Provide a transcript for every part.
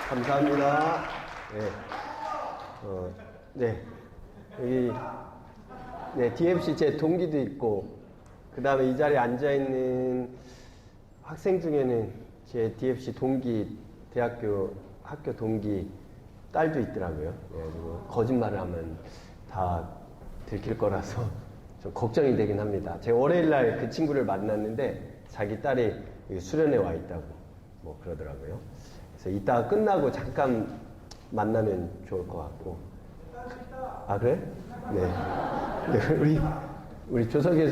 감사합니다. 네. 네. 여기, 네, DFC 제 동기도 있고, 그 다음에 이 자리에 앉아있는 학생 중에는 제 DFC 동기, 대학교, 학교 동기 딸도 있더라고요. 네, 그리고 거짓말을 하면 다 들킬 거라서 좀 걱정이 되긴 합니다. 제가 월요일날 그 친구를 만났는데 자기 딸이 수련회 와 있다고 뭐 그러더라고요. 그래서 이따가 끝나고 잠깐 만나면 좋을 것 같고. 아, 그래? 네. 우리 조석일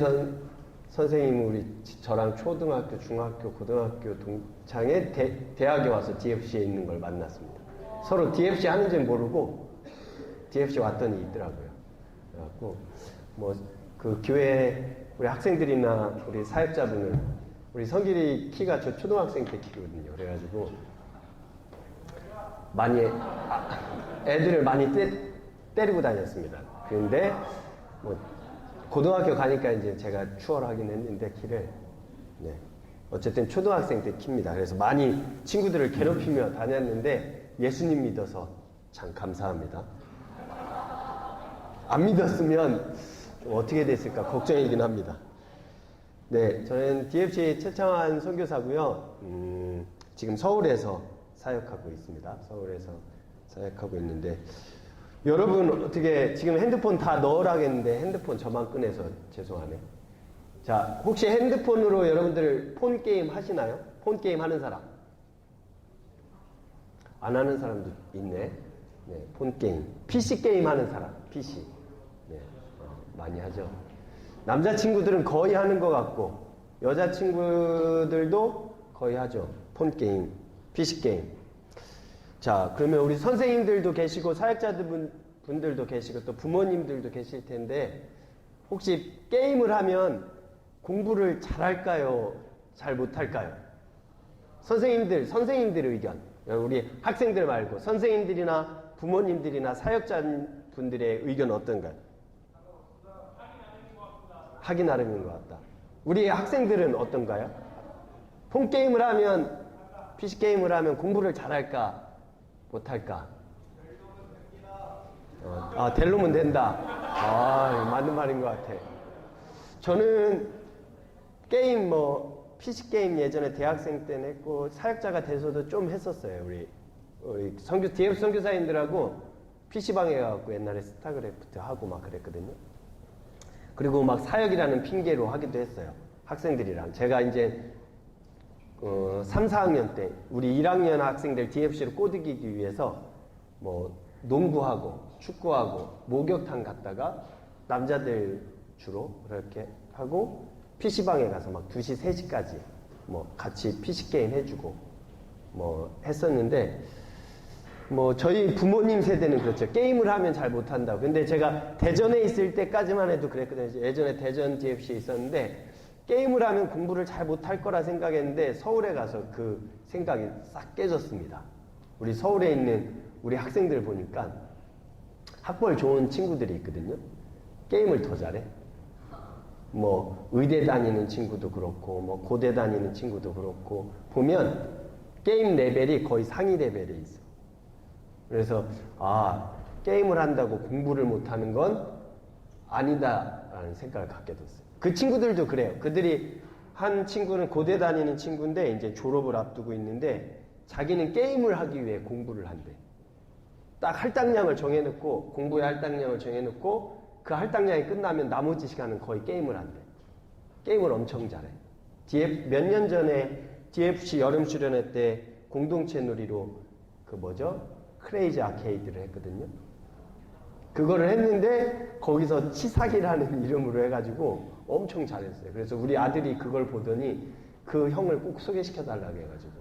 선생님은 저랑 초등학교, 중학교, 고등학교 동창회 대학에 와서 DFC에 있는 걸 만났습니다. 서로 DFC 하는지는 모르고 DFC 왔더니 있더라고요. 그래갖고 뭐 그 교회 우리 학생들이나 우리 사역자분을 우리 성길이 키가 저 초등학생 때 키거든요. 그래가지고 많이 애들을 많이 때리고 다녔습니다. 그런데 뭐 고등학교 가니까 이제 제가 추월하긴 했는데 키를 네. 어쨌든 초등학생 때 킵니다. 그래서 많이 친구들을 괴롭히며 다녔는데 예수님 믿어서 참 감사합니다. 안 믿었으면 어떻게 됐을까 걱정이긴 합니다. 네, 저는 DFC 최창환 선교사고요. 지금 서울에서 사역하고 있습니다. 서울에서 사역하고 있는데 여러분 어떻게 지금 핸드폰 다 넣으라겠는데 핸드폰 저만 꺼내서 죄송하네. 자, 혹시 핸드폰으로 여러분들 폰 게임 하시나요? 폰 게임 하는 사람? 안 하는 사람도 있네. 네, 폰 게임. PC 게임 하는 사람. PC. 네, 많이 하죠. 남자친구들은 거의 하는 것 같고 여자친구들도 거의 하죠. 폰 게임, PC 게임. 자, 그러면 우리 선생님들도 계시고 사역자분들도 계시고 또 부모님들도 계실 텐데 혹시 게임을 하면 공부를 잘할까요? 잘 못할까요? 선생님들 의견. 우리 학생들 말고 선생님들이나 부모님들이나 사역자분들의 의견 어떤가요? 하기 나름인 것 같다. 우리 학생들은 어떤가요? 폰 게임을 하면 PC 게임을 하면 공부를 잘할까? 못할까? 될 놈은 된다. 맞는 말인 것 같아. 저는 게임 PC 게임 예전에 대학생 때는 했고, 사역자가 돼서도 좀 했었어요. 우리 DF 선교사님들하고 PC방에 가갖고 옛날에 스타크래프트 하고 막 그랬거든요. 그리고 막 사역이라는 핑계로 하기도 했어요. 학생들이랑. 제가 이제 3, 4학년 때 우리 1학년 학생들 DFC로 꼬드기기 위해서 뭐 농구하고 축구하고 목욕탕 갔다가 남자들 주로 그렇게 하고 PC방에 가서 막 2시, 3시까지 뭐 같이 PC게임 해주고 뭐 했었는데 뭐 저희 부모님 세대는 그렇죠. 게임을 하면 잘 못한다고. 근데 제가 대전에 있을 때까지만 해도 그랬거든요. 예전에 대전 DFC에 있었는데 게임을 하면 공부를 잘 못할 거라 생각했는데 서울에 가서 그 생각이 싹 깨졌습니다. 우리 서울에 있는 우리 학생들 보니까 학벌 좋은 친구들이 있거든요. 게임을 더 잘해. 뭐 의대 다니는 친구도 그렇고 뭐 고대 다니는 친구도 그렇고 보면 게임 레벨이 거의 상위 레벨에 있어. 그래서 게임을 한다고 공부를 못하는 건 아니다라는 생각을 갖게 됐어요. 그 친구들도 그래요. 그들이 한 친구는 고대 다니는 친구인데 이제 졸업을 앞두고 있는데 자기는 게임을 하기 위해 공부를 한대. 딱 할당량을 정해놓고 공부의 할당량을 정해놓고 그 할당량이 끝나면 나머지 시간은 거의 게임을 한대. 게임을 엄청 잘해. 몇 년 전에 DFC 여름 수련회 때 공동체 놀이로 크레이지 아케이드를 했거든요. 그거를 했는데 거기서 치사기라는 이름으로 해가지고 엄청 잘했어요. 그래서 우리 아들이 그걸 보더니 그 형을 꼭 소개시켜달라고 해가지고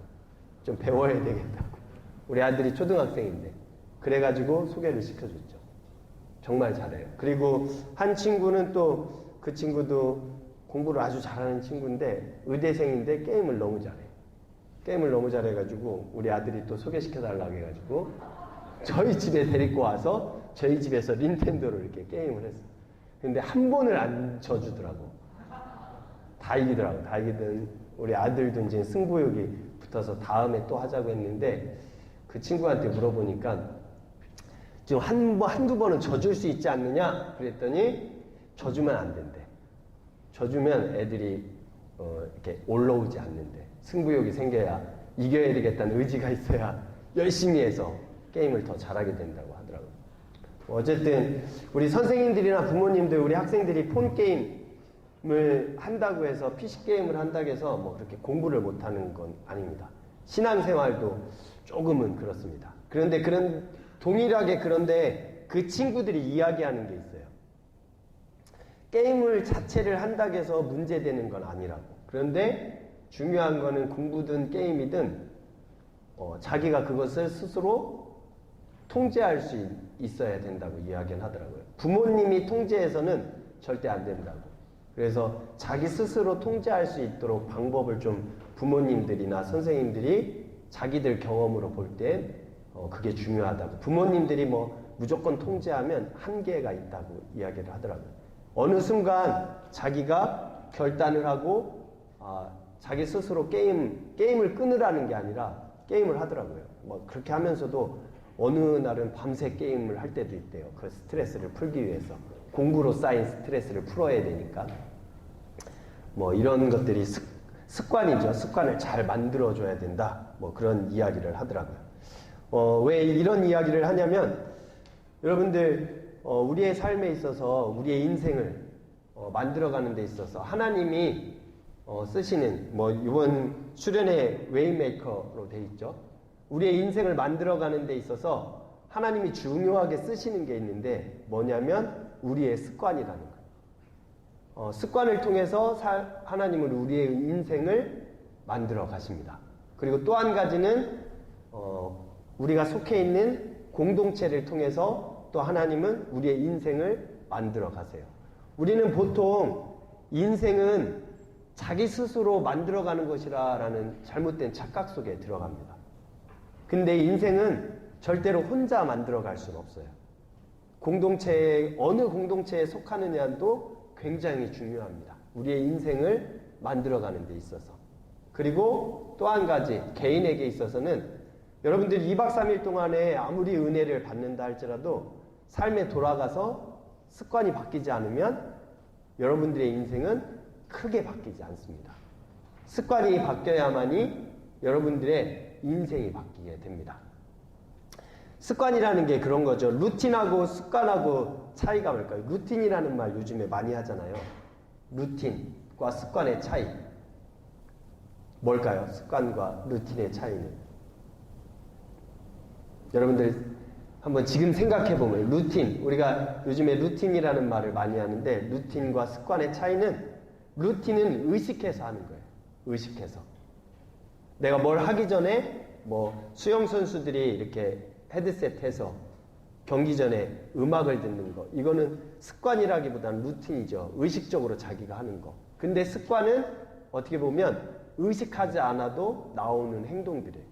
좀 배워야 되겠다고. 우리 아들이 초등학생인데 그래가지고 소개를 시켜줬죠. 정말 잘해요. 그리고 한 친구는 또 그 친구도 공부를 아주 잘하는 친구인데 의대생인데 게임을 너무 잘해. 게임을 너무 잘해가지고 우리 아들이 또 소개시켜달라고 해가지고 저희 집에 데리고 와서 저희 집에서 닌텐도로 이렇게 게임을 했어. 근데 한 번을 안 져주더라고. 다 이기더라고. 다 이기던 우리 아들도 이제 승부욕이 붙어서 다음에 또 하자고 했는데 그 친구한테 물어보니까 지금 한두 번은 져줄 수 있지 않느냐? 그랬더니 져주면 안 된대. 져주면 애들이 이렇게 올라오지 않는데, 승부욕이 생겨야, 이겨야 되겠다는 의지가 있어야 열심히 해서 게임을 더 잘하게 된다고 하더라고요. 어쨌든 우리 선생님들이나 부모님들, 우리 학생들이 폰 게임을 한다고 해서, PC 게임을 한다고 해서 뭐 그렇게 공부를 못하는 건 아닙니다. 신앙생활도 조금은 그렇습니다. 그런데 동일하게 그런데 그 친구들이 이야기하는 게 있어요. 게임을 자체를 한다고 해서 문제되는 건 아니라고. 그런데 중요한 거는 공부든 게임이든 자기가 그것을 스스로 통제할 수 있어야 된다고 이야기는 하더라고요. 부모님이 통제해서는 절대 안 된다고. 그래서 자기 스스로 통제할 수 있도록 방법을 좀 부모님들이나 선생님들이 자기들 경험으로 볼 때 그게 중요하다고. 부모님들이 뭐 무조건 통제하면 한계가 있다고 이야기를 하더라고요. 어느 순간 자기가 결단을 하고 자기 스스로 게임을 끊으라는 게 아니라 게임을 하더라고요. 뭐 그렇게 하면서도 어느 날은 밤새 게임을 할 때도 있대요. 그 스트레스를 풀기 위해서. 공부로 쌓인 스트레스를 풀어야 되니까. 뭐 이런 것들이 습관이죠. 습관을 잘 만들어줘야 된다. 뭐 그런 이야기를 하더라고요. 왜 이런 이야기를 하냐면, 여러분들 우리의 삶에 있어서 우리의 인생을 만들어가는 데 있어서 하나님이 쓰시는, 뭐 이번 수련회 웨이메이커로 돼 있죠. 우리의 인생을 만들어가는 데 있어서 하나님이 중요하게 쓰시는 게 있는데 뭐냐면 우리의 습관이라는 거예요. 습관을 통해서 하나님은 우리의 인생을 만들어 가십니다. 그리고 또 한 가지는 우리가 속해 있는 공동체를 통해서 또 하나님은 우리의 인생을 만들어 가세요. 우리는 보통 인생은 자기 스스로 만들어가는 것이라는 잘못된 착각 속에 들어갑니다. 근데 인생은 절대로 혼자 만들어갈 수는 없어요. 어느 공동체에 속하느냐도 굉장히 중요합니다. 우리의 인생을 만들어가는 데 있어서. 그리고 또 한 가지, 개인에게 있어서는 여러분들 2박 3일 동안에 아무리 은혜를 받는다 할지라도 삶에 돌아가서 습관이 바뀌지 않으면 여러분들의 인생은 크게 바뀌지 않습니다. 습관이 바뀌어야만이 여러분들의 인생이 바뀌게 됩니다. 습관이라는 게 그런 거죠. 루틴하고 습관하고 차이가 뭘까요? 루틴이라는 말 요즘에 많이 하잖아요. 루틴과 습관의 차이. 뭘까요? 습관과 루틴의 차이는. 여러분들 한번 지금 생각해보면 루틴, 우리가 요즘에 루틴이라는 말을 많이 하는데 루틴과 습관의 차이는, 루틴은 의식해서 하는 거예요. 의식해서. 내가 뭘 하기 전에 뭐 수영 선수들이 이렇게 헤드셋 해서 경기 전에 음악을 듣는 거, 이거는 습관이라기보다는 루틴이죠. 의식적으로 자기가 하는 거. 근데 습관은 어떻게 보면 의식하지 않아도 나오는 행동들이에요.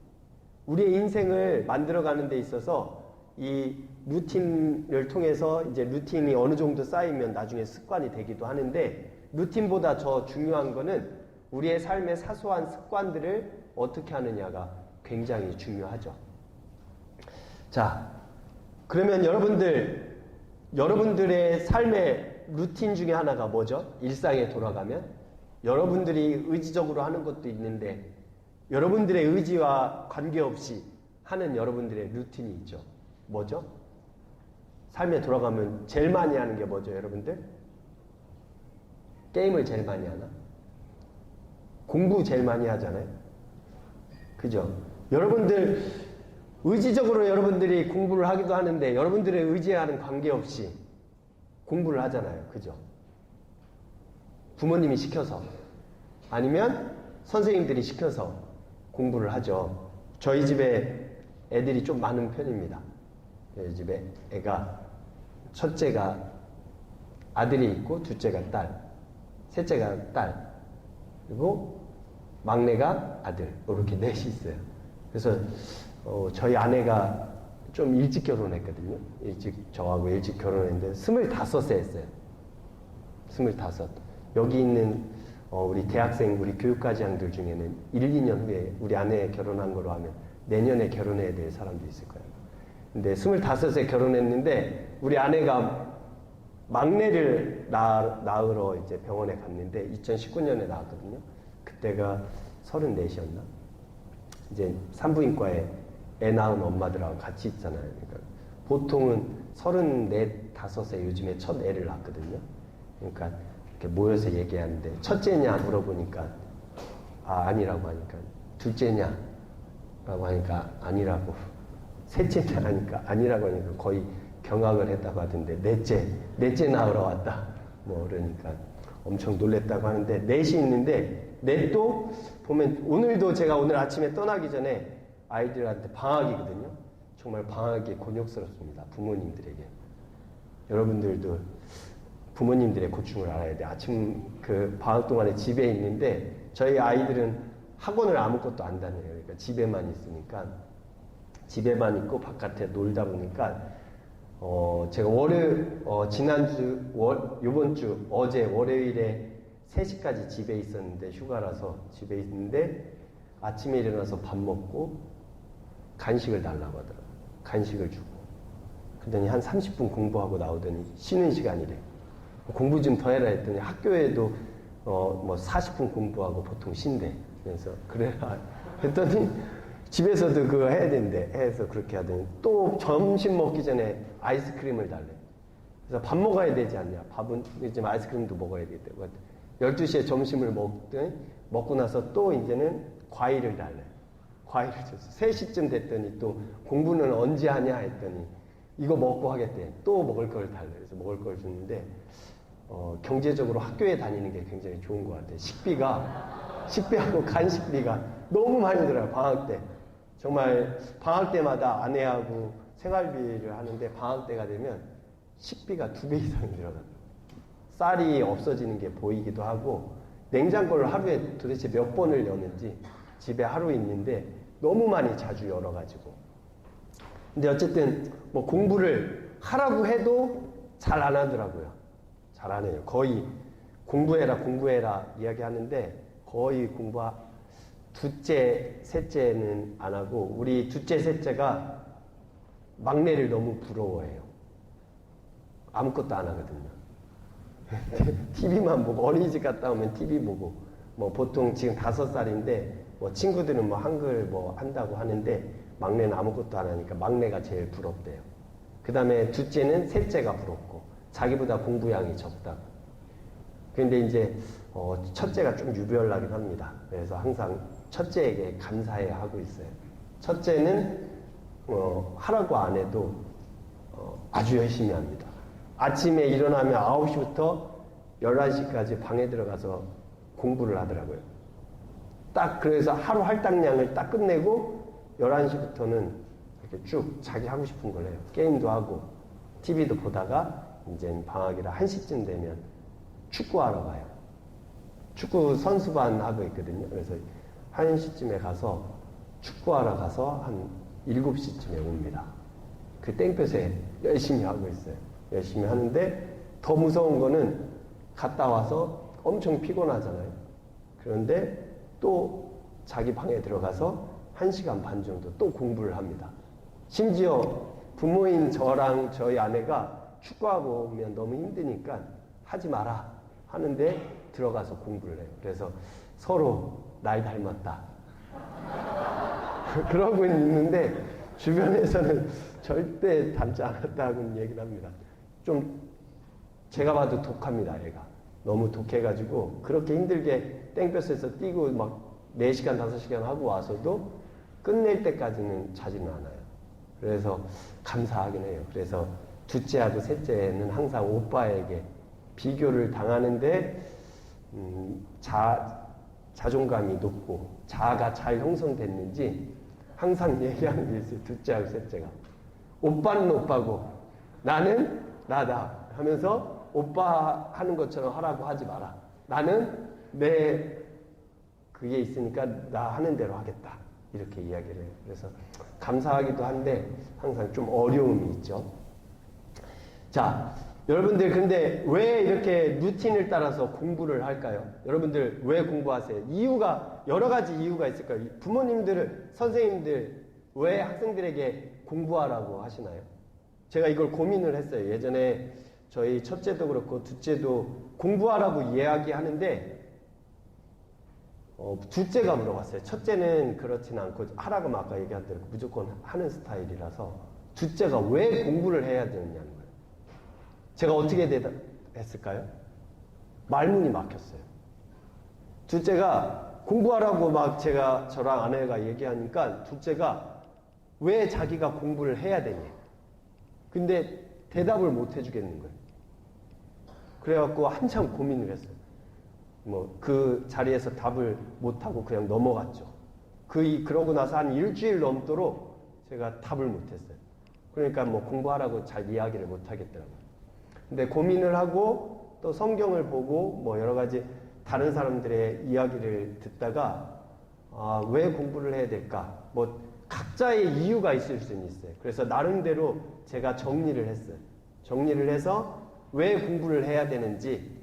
우리의 인생을 만들어가는 데 있어서 이 루틴을 통해서 이제 루틴이 어느 정도 쌓이면 나중에 습관이 되기도 하는데, 루틴보다 더 중요한 거는 우리의 삶의 사소한 습관들을 어떻게 하느냐가 굉장히 중요하죠. 자, 그러면 여러분들의 삶의 루틴 중에 하나가 뭐죠? 일상에 돌아가면 여러분들이 의지적으로 하는 것도 있는데 여러분들의 의지와 관계없이 하는 여러분들의 루틴이 있죠. 뭐죠? 삶에 돌아가면 제일 많이 하는 게 뭐죠, 여러분들? 게임을 제일 많이 하나? 공부 제일 많이 하잖아요. 그죠? 여러분들 의지적으로 여러분들이 공부를 하기도 하는데 여러분들의 의지와는 관계없이 공부를 하잖아요. 그죠? 부모님이 시켜서, 아니면 선생님들이 시켜서 공부를 하죠. 저희 집에 애들이 좀 많은 편입니다. 저희 집에 애가, 첫째가 아들이 있고 둘째가 딸, 셋째가 딸, 그리고 막내가 아들, 이렇게 넷이 있어요. 그래서 저희 아내가 좀 일찍 결혼했거든요. 저하고 일찍 결혼했는데 25세 했어요. 25. 여기 있는 우리 대학생, 우리 교육과장들 중에는 1, 2년 후에 우리 아내 결혼한 거로 하면 내년에 결혼해야 될 사람도 있을 거예요. 근데 25에 결혼했는데 우리 아내가 막내를 낳으러 이제 병원에 갔는데 2019년에 낳았거든요. 그때가 34이었나? 이제 산부인과에 애 낳은 엄마들하고 같이 있잖아요. 그러니까 보통은 34, 5에 요즘에 첫 애를 낳거든요. 그러니까 이렇게 모여서 얘기하는데 첫째냐 물어보니까 아니라고 하니까 둘째냐 라고 하니까 아니라고 셋째냐 하니까 아니라고 하니까 거의 경악을 했다고 하던데 넷째 낳으러 왔다 뭐 그러니까 엄청 놀랬다고 하는데 넷이 있는데 넷도 보면 오늘도 제가 오늘 아침에 떠나기 전에 아이들한테 방학이거든요. 정말 방학이 곤욕스럽습니다. 부모님들에게. 여러분들도 부모님들의 고충을 알아야 돼. 아침 그 방학 동안에 집에 있는데 저희 아이들은 학원을 아무것도 안 다녀요. 그러니까 집에만 있으니까 집에만 있고 바깥에 놀다 보니까 제가 요번 주 어제 월요일에 3시까지 집에 있었는데 휴가라서 집에 있는데 아침에 일어나서 밥 먹고 간식을 달라고 하더라고요. 간식을 주고 그러더니 한 30분 공부하고 나오더니 쉬는 시간이래. 공부 좀 더 해라 했더니 학교에도 뭐 40분 공부하고 보통 쉰대. 그래서 그래라 했더니 집에서도 그거 해야 된대. 해서 그렇게 하더니 또 점심 먹기 전에 아이스크림을 달래. 그래서 밥 먹어야 되지 않냐. 밥은 지금 아이스크림도 먹어야 되겠대. 12시에 점심을 먹고 나서 또 이제는 과일을 달래. 과일을 줬어. 3시쯤 됐더니 또 공부는 언제 하냐 했더니 이거 먹고 하겠대. 또 먹을 걸 달래. 그래서 먹을 걸 줬는데 경제적으로 학교에 다니는 게 굉장히 좋은 것 같아요. 식비하고 간식비가 너무 많이 들어요. 방학 때. 정말 방학 때마다 아내하고 생활비를 하는데 방학 때가 되면 식비가 2배 이상이 들어가요. 쌀이 없어지는 게 보이기도 하고 냉장고를 하루에 도대체 몇 번을 여는지 집에 하루 있는데 너무 많이 자주 열어가지고 근데 어쨌든 뭐 공부를 하라고 해도 잘 안 하더라고요. 잘 안 해요. 거의 공부해라 이야기하는데 거의 둘째, 셋째는 안 하고 우리 둘째, 셋째가 막내를 너무 부러워해요. 아무것도 안 하거든요. TV만 보고 어린이집 갔다 오면 TV 보고 뭐 보통 지금 5살인데 뭐 친구들은 뭐 한글 뭐 한다고 하는데 막내는 아무것도 안 하니까 막내가 제일 부럽대요. 그 다음에 둘째는 셋째가 부럽고 자기보다 공부량이 적다고. 근데 이제 첫째가 좀 유별나긴 합니다. 그래서 항상 첫째에게 감사해야 하고 있어요. 첫째는 하라고 안 해도 아주 열심히 합니다. 아침에 일어나면 9시부터 11시까지 방에 들어가서 공부를 하더라고요. 딱 그래서 하루 할당량을 딱 끝내고 11시부터는 이렇게 쭉 자기 하고 싶은 걸 해요. 게임도 하고 TV도 보다가 이제 방학이라 1시쯤 되면 축구하러 가요. 축구 선수반 하고 있거든요. 그래서 1시쯤에 가서 축구하러 가서 한 7시쯤에 옵니다. 그 땡볕에 열심히 하고 있어요. 열심히 하는데 더 무서운 거는 갔다 와서 엄청 피곤하잖아요. 그런데 또 자기 방에 들어가서 1시간 반 정도 또 공부를 합니다. 심지어 부모인 저랑 저희 아내가 축구하고 오면 너무 힘드니까 하지 마라 하는데 들어가서 공부를 해요. 그래서 서로 날 닮았다. 그러고 있는데 주변에서는 절대 닮지 않았다고 얘기를 합니다. 좀 제가 봐도 독합니다. 애가 너무 독해가지고 그렇게 힘들게 땡볕에서 뛰고 막 4시간 5시간 하고 와서도 끝낼 때까지는 자지는 않아요. 그래서 감사하긴 해요. 그래서 둘째하고 셋째는 항상 오빠에게 비교를 당하는데 자존감이 높고 자아가 잘 형성됐는지 항상 얘기하는 게 있어요. 둘째하고 셋째가 오빠는 오빠고 나는 나다 하면서 오빠 하는 것처럼 하라고 하지 마라. 나는 내 그게 있으니까 나 하는 대로 하겠다. 이렇게 이야기를 해요. 그래서 감사하기도 한데 항상 좀 어려움이 있죠. 자, 여러분들 근데 왜 이렇게 루틴을 따라서 공부를 할까요? 여러분들 왜 공부하세요? 이유가 여러 가지 이유가 있을 거예요. 부모님들, 선생님들 왜 학생들에게 공부하라고 하시나요? 제가 이걸 고민을 했어요. 예전에 저희 첫째도 그렇고 둘째도 공부하라고 이야기하는데 둘째가 물어봤어요. 첫째는 그렇진 않고 하라고 아까 얘기한 대로 무조건 하는 스타일이라서 둘째가 왜 공부를 해야 되느냐는 거예요. 제가 어떻게 대답했을까요? 말문이 막혔어요. 둘째가 공부하라고 막 저랑 아내가 얘기하니까 둘째가 왜 자기가 공부를 해야 되냐. 근데 대답을 못 해주겠는 거예요. 그래갖고 한참 고민을 했어요. 그 자리에서 답을 못하고 그냥 넘어갔죠. 그러고 나서 한 일주일 넘도록 제가 답을 못했어요. 그러니까 공부하라고 잘 이야기를 못하겠더라고요. 근데 고민을 하고 또 성경을 보고 여러 가지 다른 사람들의 이야기를 듣다가 왜 공부를 해야 될까? 각자의 이유가 있을 수는 있어요. 그래서 나름대로 제가 정리를 했어요. 정리를 해서 왜 공부를 해야 되는지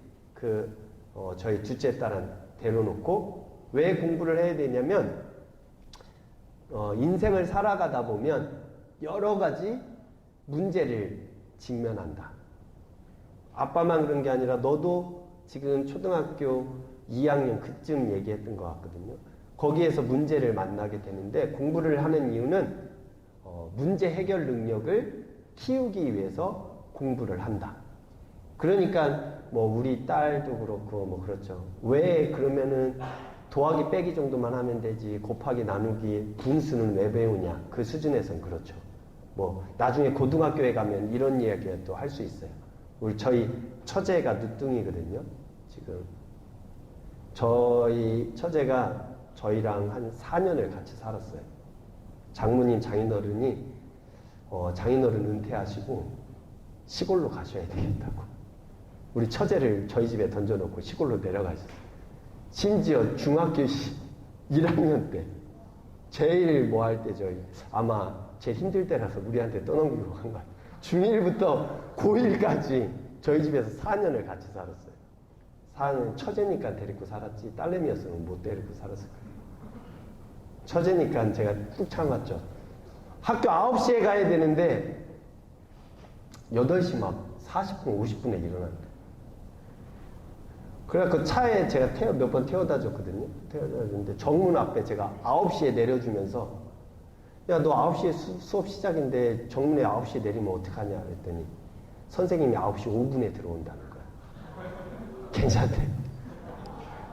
저희 둘째 딸은 데려놓고 왜 공부를 해야 되냐면 인생을 살아가다 보면 여러 가지 문제를 직면한다. 아빠만 그런 게 아니라 너도 지금 초등학교 2학년 그쯤 얘기했던 것 같거든요. 거기에서 문제를 만나게 되는데 공부를 하는 이유는 문제 해결 능력을 키우기 위해서 공부를 한다. 그러니까 우리 딸도 그렇고 그렇죠. 왜 그러면은 더하기 빼기 정도만 하면 되지 곱하기 나누기 분수는 왜 배우냐. 그 수준에선 그렇죠. 나중에 고등학교에 가면 이런 이야기를 또 할 수 있어요. 저희 처제가 늦둥이거든요. 지금 저희 처제가 저희랑 한 4년을 같이 살았어요. 장모님 장인어른이 장인어른 은퇴하시고 시골로 가셔야 되겠다고 우리 처제를 저희 집에 던져놓고 시골로 내려가셨어요. 심지어 중학교 1학년 때 제일 할 때 아마 제일 힘들 때라서 우리한테 떠넘기고 간 것 같아요. 중1부터 고1까지 저희 집에서 4년을 같이 살았어요. 4년 처제니까 데리고 살았지 딸내미였으면 못 데리고 살았을 거예요. 처제니까 제가 뚝 참았죠. 학교 9시에 가야 되는데 8시 40분 50분에 일어납니다. 그래서 차에 제가 몇 번 태워다 줬거든요. 태워다 줬는데 정문 앞에 제가 9시에 내려주면서 야, 너 9시에 수업 시작인데 정문에 9시에 내리면 어떡하냐 그랬더니 선생님이 9시 5분에 들어온다는 거야. 괜찮대.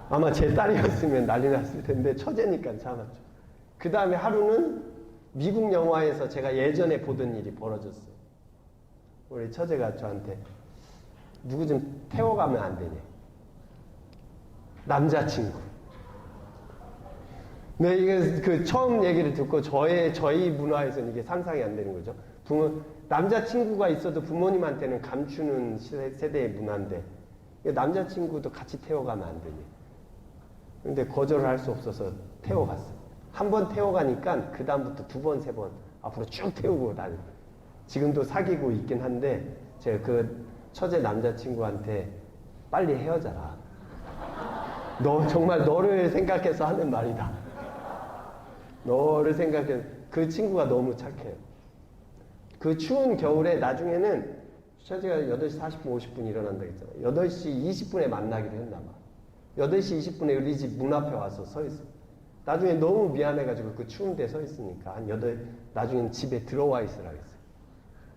아마 제 딸이었으면 난리 났을 텐데 처제니까 참았죠. 그 다음에 하루는 미국 영화에서 제가 예전에 보던 일이 벌어졌어요. 우리 처제가 저한테 누구 좀 태워가면 안 되냐. 남자친구. 네, 이게 처음 얘기를 듣고 저희 문화에서는 이게 상상이 안 되는 거죠. 남자친구가 있어도 부모님한테는 감추는 세대의 문화인데, 남자친구도 같이 태워가면 안 되니. 근데 거절을 할 수 없어서 태워갔어요. 한 번 태워가니까 그다음부터 2번, 3번 앞으로 쭉 태우고 다녀요. 지금도 사귀고 있긴 한데, 제가 그 처제 남자친구한테 빨리 헤어져라. 정말 너를 생각해서 하는 말이다. 너를 생각해서. 그 친구가 너무 착해요. 그 추운 겨울에 나중에는 처제가 8시 40분, 50분 일어난다 했잖아요. 8시 20분에 만나기로 했나 봐. 8시 20분에 우리 집 문 앞에 와서 서 있어요. 나중에 너무 미안해가지고 그 추운 데 서 있으니까 나중에는 집에 들어와 있으라 그랬어요.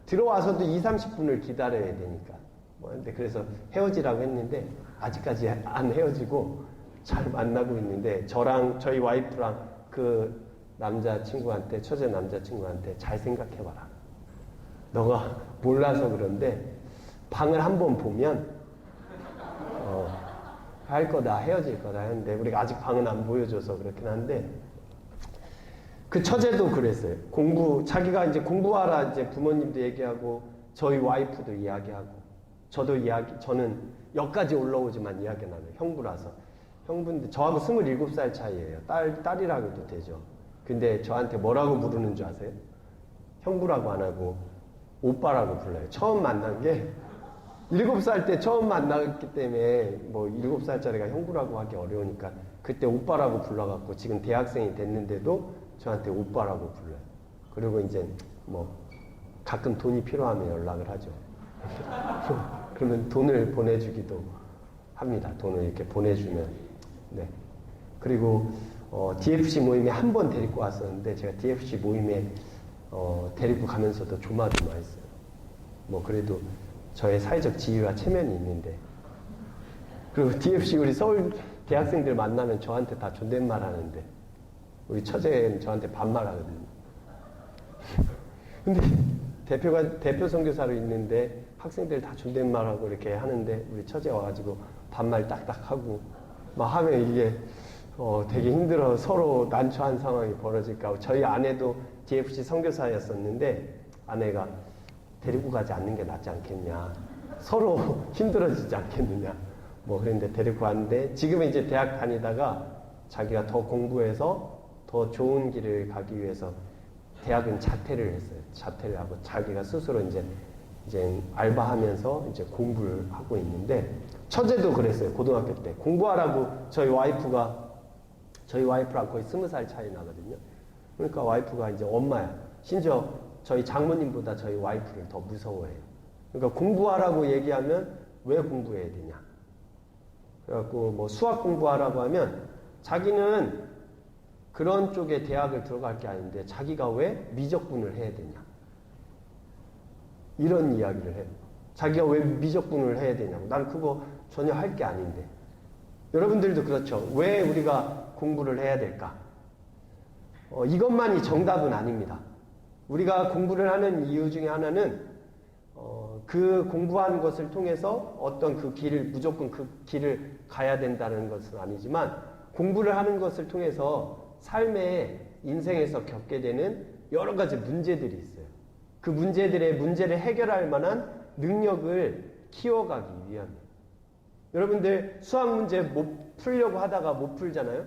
들어와서도 2, 30분을 기다려야 되니까. 근데 그래서 헤어지라고 했는데 아직까지 안 헤어지고 잘 만나고 있는데 저희 와이프랑 그 남자친구한테, 처제 남자친구한테 잘 생각해봐라. 너가 몰라서 그런데 방을 한번 보면 할 거다, 헤어질 거다 했는데 우리가 아직 방은 안 보여줘서 그렇긴 한데 그 처제도 그랬어요. 자기가 이제 공부하라 이제 부모님도 얘기하고 저희 와이프도 이야기하고 저는 여기까지 올라오지만 이야기 나눠요. 형부라서. 형부인데 저하고 27살 차이예요. 딸이라고 해도 되죠. 근데 저한테 뭐라고 부르는 줄 아세요? 형부라고 안 하고 오빠라고 불러요. 처음 만난 게 7살 때 처음 만났기 때문에 7살짜리가 형부라고 하기 어려우니까 그때 오빠라고 불러갖고 지금 대학생이 됐는데도 저한테 오빠라고 불러요. 그리고 이제 뭐 가끔 돈이 필요하면 연락을 하죠. 그러면 돈을 보내주기도 합니다. 돈을 이렇게 보내주면. 네. 그리고 DFC 모임에 한 번 데리고 왔었는데 제가 DFC 모임에 데리고 가면서도 조마조마했어요. 뭐 그래도 저의 사회적 지위와 체면이 있는데, 그리고 DFC 우리 서울 대학생들 만나면 저한테 다 존댓말 하는데 우리 처제는 저한테 반말하거든요. 근데 대표 선교사로 있는데 학생들 다 존댓말하고 이렇게 하는데 우리 처제 와가지고 반말 딱딱하고 막 하면 이게 되게 힘들어 서로 난처한 상황이 벌어질까. 저희 아내도 DFC 선교사였었는데 아내가 데리고 가지 않는 게 낫지 않겠냐, 서로 힘들어지지 않겠느냐, 뭐 그랬는데 데리고 왔는데 지금은 이제 대학 다니다가 자기가 더 공부해서 더 좋은 길을 가기 위해서 대학은 자퇴를 했어요. 자퇴를 하고 자기가 스스로 이제 알바하면서 이제 공부를 하고 있는데, 처제도 그랬어요. 고등학교 때 공부하라고 저희 와이프랑 거의 20살 차이 나거든요. 그러니까 와이프가 이제 엄마야. 심지어 저희 장모님보다 저희 와이프를 더 무서워해요. 그러니까 공부하라고 얘기하면 왜 공부해야 되냐. 그래갖고 뭐 수학 공부하라고 하면 자기는 그런 쪽에 대학을 들어갈 게 아닌데 자기가 왜 미적분을 해야 되냐. 이런 이야기를 해요. 자기가 왜 미적분을 해야 되냐고. 난 그거 전혀 할 게 아닌데. 여러분들도 그렇죠. 왜 우리가 공부를 해야 될까? 이것만이 정답은 아닙니다. 우리가 공부를 하는 이유 중에 하나는 그 공부한 것을 통해서 어떤 그 길을 무조건 그 길을 가야 된다는 것은 아니지만, 공부를 하는 것을 통해서 삶의 인생에서 겪게 되는 여러 가지 문제들이 있어요. 그 문제를 해결할 만한 능력을 키워가기 위함이에요. 여러분들 수학 문제 못 풀려고 하다가 못 풀잖아요.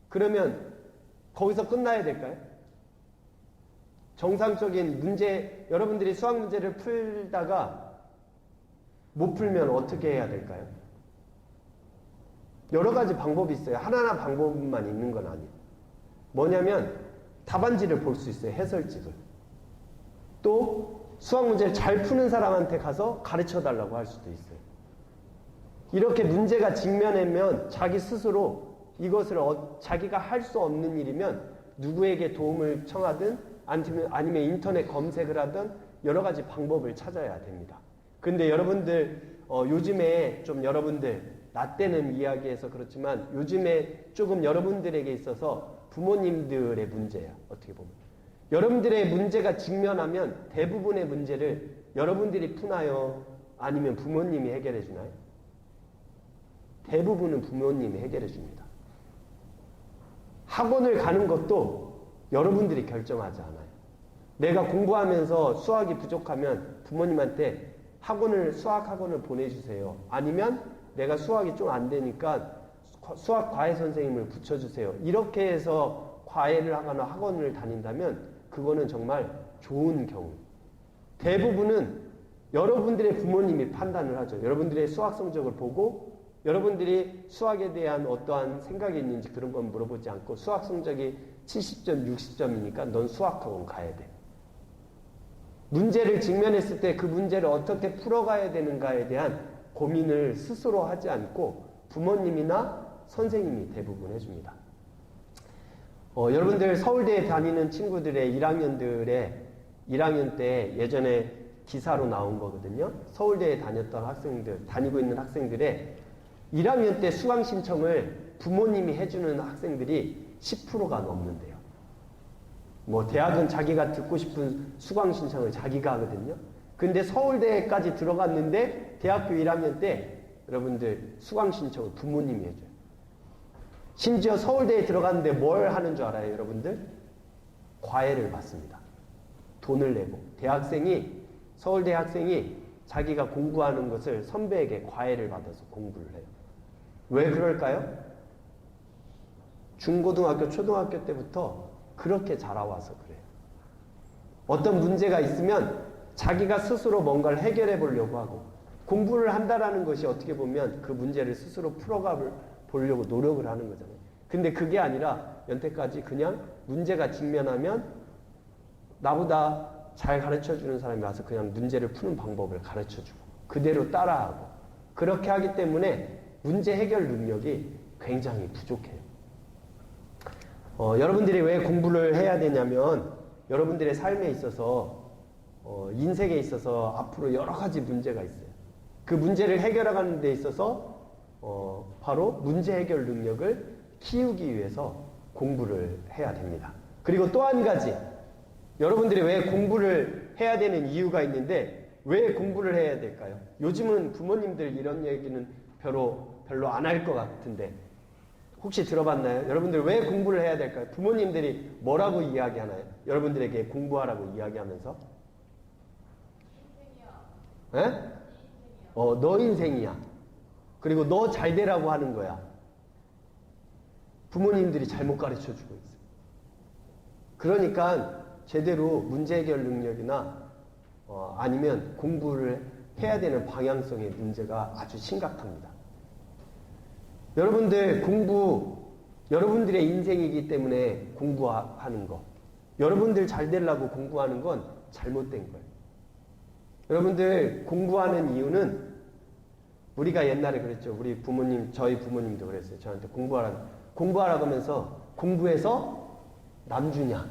그러면 거기서 끝나야 될까요? 정상적인 문제, 여러분들이 수학 문제를 풀다가 못 풀면 어떻게 해야 될까요? 여러 가지 방법이 있어요. 하나하나 방법만 있는 건 아니에요. 뭐냐면 답안지를 볼 수 있어요. 해설집을. 또 수학 문제를 잘 푸는 사람한테 가서 가르쳐 달라고 할 수도 있어요. 이렇게 문제가 직면하면 자기 스스로 이것을 자기가 할 수 없는 일이면 누구에게 도움을 청하든 아니면 인터넷 검색을 하든 여러 가지 방법을 찾아야 됩니다. 근데 여러분들 요즘에 좀 여러분들 나 때는 이야기해서 그렇지만 요즘에 조금 여러분들에게 있어서 부모님들의 문제예요. 어떻게 보면 여러분들의 문제가 직면하면 대부분의 문제를 여러분들이 푸나요? 아니면 부모님이 해결해 주나요? 대부분은 부모님이 해결해 줍니다. 학원을 가는 것도 여러분들이 결정하지 않아요. 내가 공부하면서 수학이 부족하면 부모님한테 수학 학원을 보내주세요. 아니면 내가 수학이 좀 안 되니까 수학 과외 선생님을 붙여주세요. 이렇게 해서 과외를 하거나 학원을 다닌다면 그거는 정말 좋은 경우. 대부분은 여러분들의 부모님이 판단을 하죠. 여러분들의 수학 성적을 보고 여러분들이 수학에 대한 어떠한 생각이 있는지 그런 건 물어보지 않고 수학 성적이 70점, 60점이니까 넌 수학학원 가야 돼. 문제를 직면했을 때 그 문제를 어떻게 풀어가야 되는가에 대한 고민을 스스로 하지 않고 부모님이나 선생님이 대부분 해줍니다. 여러분들 서울대에 다니는 친구들의 1학년 때 예전에 기사로 나온 거거든요. 서울대에 다니고 있는 학생들의 1학년 때 수강 신청을 부모님이 해주는 학생들이 10%가 넘는데요. 뭐 대학은 자기가 듣고 싶은 수강 신청을 자기가 하거든요. 근데 서울대까지 들어갔는데 대학교 1학년 때 여러분들 수강 신청을 부모님이 해줘요. 심지어 서울대에 들어갔는데 뭘 하는 줄 알아요, 여러분들? 과외를 받습니다. 돈을 내고 서울대 학생이 자기가 공부하는 것을 선배에게 과외를 받아서 공부를 해요. 왜 그럴까요? 중고등학교, 초등학교 때부터 그렇게 자라와서 그래요. 어떤 문제가 있으면 자기가 스스로 뭔가를 해결해 보려고 하고, 공부를 한다라는 것이 어떻게 보면 그 문제를 스스로 풀어가 보려고 노력을 하는 거잖아요. 근데 그게 아니라 여태까지 그냥 문제가 직면하면 나보다 잘 가르쳐 주는 사람이 와서 그냥 문제를 푸는 방법을 가르쳐 주고 그대로 따라하고 그렇게 하기 때문에 문제 해결 능력이 굉장히 부족해요. 여러분들이 왜 공부를 해야 되냐면 여러분들의 삶에 있어서 인생에 있어서 앞으로 여러 가지 문제가 있어요. 그 문제를 해결하는 데 있어서 바로 문제 해결 능력을 키우기 위해서 공부를 해야 됩니다. 그리고 또 한 가지 여러분들이 왜 공부를 해야 되는 이유가 있는데 왜 공부를 해야 될까요? 요즘은 부모님들 이런 얘기는 별로 안 할 것 같은데 혹시 들어봤나요? 여러분들 왜 공부를 해야 될까요? 부모님들이 뭐라고 이야기하나요? 여러분들에게 공부하라고 이야기하면서 에? 너 인생이야. 그리고 너 잘 되라고 하는 거야. 부모님들이 잘못 가르쳐 주고 있어요. 그러니까 제대로 문제 해결 능력이나 아니면 공부를 해야 되는 방향성의 문제가 아주 심각합니다. 여러분들 여러분들의 인생이기 때문에 공부하는 거, 여러분들 잘 되려고 공부하는 건 잘못된 거예요. 여러분들 공부하는 이유는 우리가 옛날에 그랬죠. 우리 부모님, 저희 부모님도 그랬어요. 저한테 공부하라고 하면서 공부해서 남 주냐?